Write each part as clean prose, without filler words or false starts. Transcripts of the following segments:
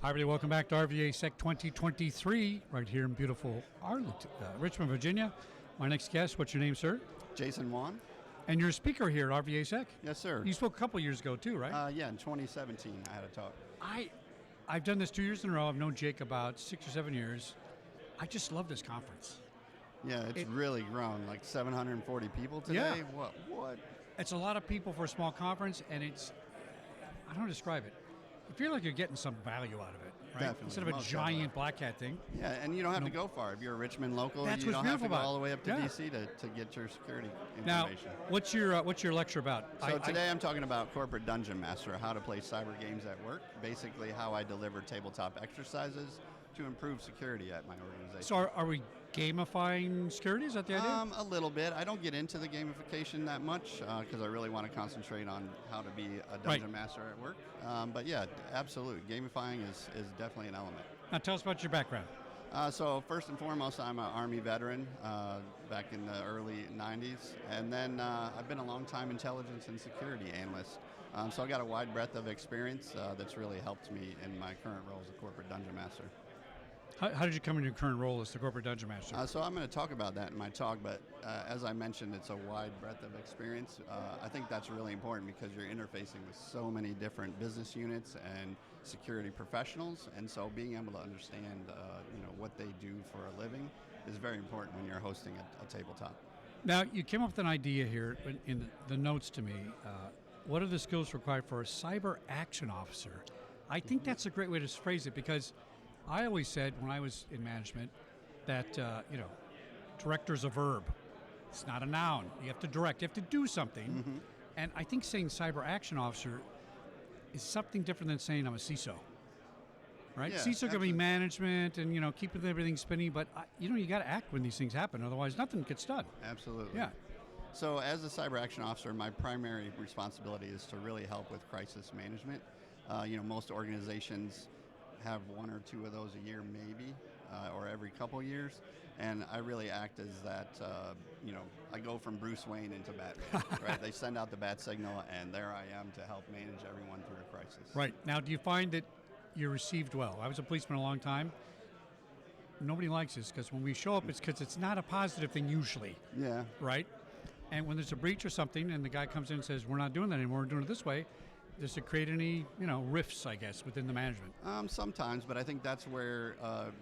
Hi, everybody. Welcome back to RVAsec 2023, right here in beautiful Richmond, Virginia. My next guest, what's your name, sir? Jason Wonn. And you're a speaker here at RVAsec? Yes, sir. You spoke a couple years ago, too, right? Yeah, in 2017, I had a talk. I've done this 2 years in a row. I've known Jake about 6 or 7 years. I just love this conference. Yeah, it's really grown, like 740 people today. Yeah. What? It's a lot of people for a small conference, and I don't know how to describe it. You feel like you're getting some value out of it, right? Definitely. Instead of a giant black hat thing. Yeah, and you don't have to go far. If you're a Richmond local, That's you what's don't have to go beautiful about it. all the way up to Yeah. D.C. to get your security information. Now, what's your lecture about? So today I'm talking about Corporate Dungeon Master, how to play cyber games at work, basically how I deliver tabletop exercises to improve security at my organization. So are we gamifying security? Is that the idea? A little bit. I don't get into the gamification that much because I really want to concentrate on how to be a dungeon master at work. But yeah, absolutely. Gamifying is definitely an element. Now tell us about your background. So first and foremost, I'm an Army veteran back in the early 90s. And then I've been a long-time intelligence and security analyst. So I got a wide breadth of experience that's really helped me in my current role as a corporate dungeon master. How did you come into your current role as the corporate dungeon master? So I'm going to talk about that in my talk, but as I mentioned, it's a wide breadth of experience. I think that's really important because you're interfacing with so many different business units and security professionals, and so being able to understand what they do for a living is very important when you're hosting a tabletop. Now, you came up with an idea here in the notes to me. What are the skills required for a cyber action officer? I think that's a great way to phrase it because I always said when I was in management that, director's a verb. It's not a noun. You have to direct. You have to do something. Mm-hmm. And I think saying cyber action officer is something different than saying I'm a CISO. Right? Yeah, CISO can be management and, keeping everything spinning. But, you got to act when these things happen. Otherwise, nothing gets done. Absolutely. Yeah. So as a cyber action officer, my primary responsibility is to really help with crisis management. Most organizations have one or two of those a year maybe, or every couple years, and I really act as that, I go from Bruce Wayne into Batman, right? They send out the bat signal, and there I am to help manage everyone through a crisis. Right. Now, do you find that you're received well? I was a policeman a long time. Nobody likes this because when we show up, it's because it's not a positive thing usually. Yeah. Right? And when there's a breach or something, and the guy comes in and says, we're not doing that anymore, we're doing it this way, does it create any, rifts, I guess, within the management? Sometimes, but I think that's where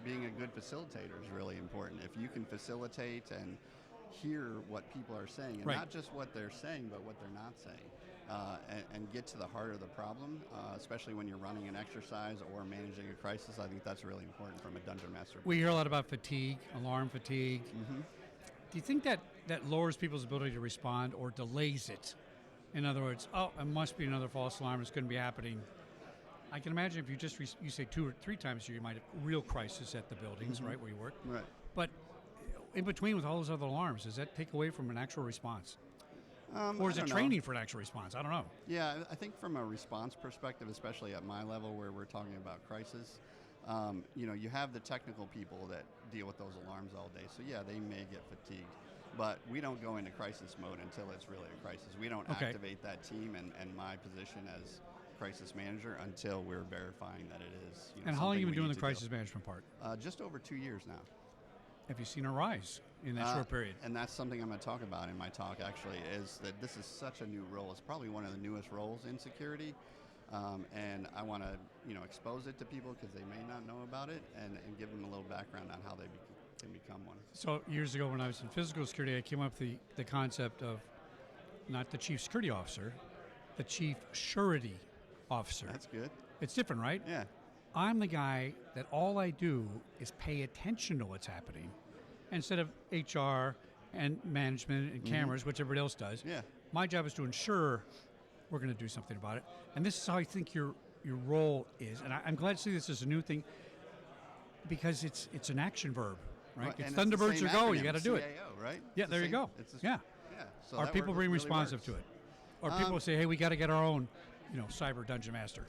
being a good facilitator is really important. If you can facilitate and hear what people are saying, and not just what they're saying, but what they're not saying, and get to the heart of the problem, especially when you're running an exercise or managing a crisis, I think that's really important from a dungeon master. We hear a lot about fatigue, alarm fatigue. Mm-hmm. Do you think that lowers people's ability to respond or delays it? In other words, it must be another false alarm. It's going to be happening. I can imagine if you just you say 2 or 3 times a year, you might have real crisis at the buildings, right, where you work. Right. But in between with all those other alarms, does that take away from an actual response? Or is it training for an actual response? I don't know. Yeah, I think from a response perspective, especially at my level where we're talking about crisis, you have the technical people that deal with those alarms all day. So, yeah, they may get fatigued. But we don't go into crisis mode until it's really a crisis. We don't activate that team and my position as crisis manager until we're verifying that it is. And how long have you been doing the crisis management part? Just over 2 years now. Have you seen a rise in that short period? And that's something I'm going to talk about in my talk, actually, is that this is such a new role. It's probably one of the newest roles in security. And I want to, expose it to people because they may not know about it and give them a little background on how they can become one. So years ago when I was in physical security, I came up with the concept of not the chief security officer, the chief surety officer. That's good. It's different, right? Yeah. I'm the guy that all I do is pay attention to what's happening instead of HR and management and cameras, which everybody else does. Yeah. My job is to ensure we're going to do something about it. And this is how I think your role is. And I'm glad to see this as a new thing because it's an action verb. Right, it's Thunderbirds or go. You got to do it. CAO, right? Yeah, there you go. Yeah. So are people being responsive to it? Or people say, "Hey, we got to get our own, cyber dungeon master."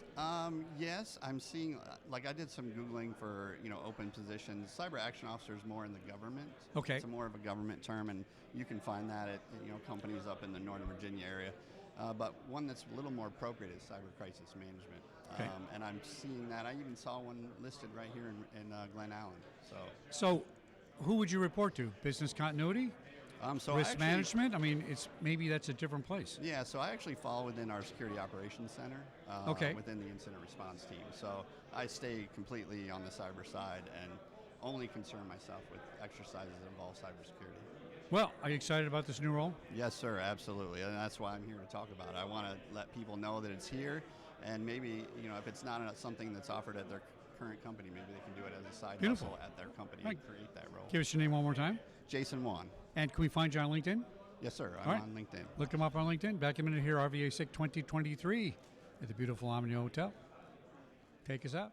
Yes, I'm seeing. Like I did some googling for open positions. Cyber action officer is more in the government. Okay. It's more of a government term, and you can find that at companies up in the Northern Virginia area. But one that's a little more appropriate is cyber crisis management. Okay. And I'm seeing that. I even saw one listed right here in Glen Allen. So, who would you report to? Business continuity, So risk actually, management. I mean, maybe that's a different place. Yeah, so I actually fall within our security operations center. Okay. Within the incident response team. So I stay completely on the cyber side and only concern myself with exercises that involve cybersecurity. Well, are you excited about this new role? Yes, sir, absolutely, and that's why I'm here to talk about it. I want to let people know that it's here, and maybe if it's not something that's offered at their current company, maybe they can do it as a side Beautiful. hustle at their company Right. and create that role. Give us your name one more time. Jason Wonn. And can we find you on LinkedIn? Yes, sir. I'm All right. on LinkedIn. Look him up on LinkedIn. Back in a minute here, RVAsec 2023 at the beautiful Omni Hotel. Take us out.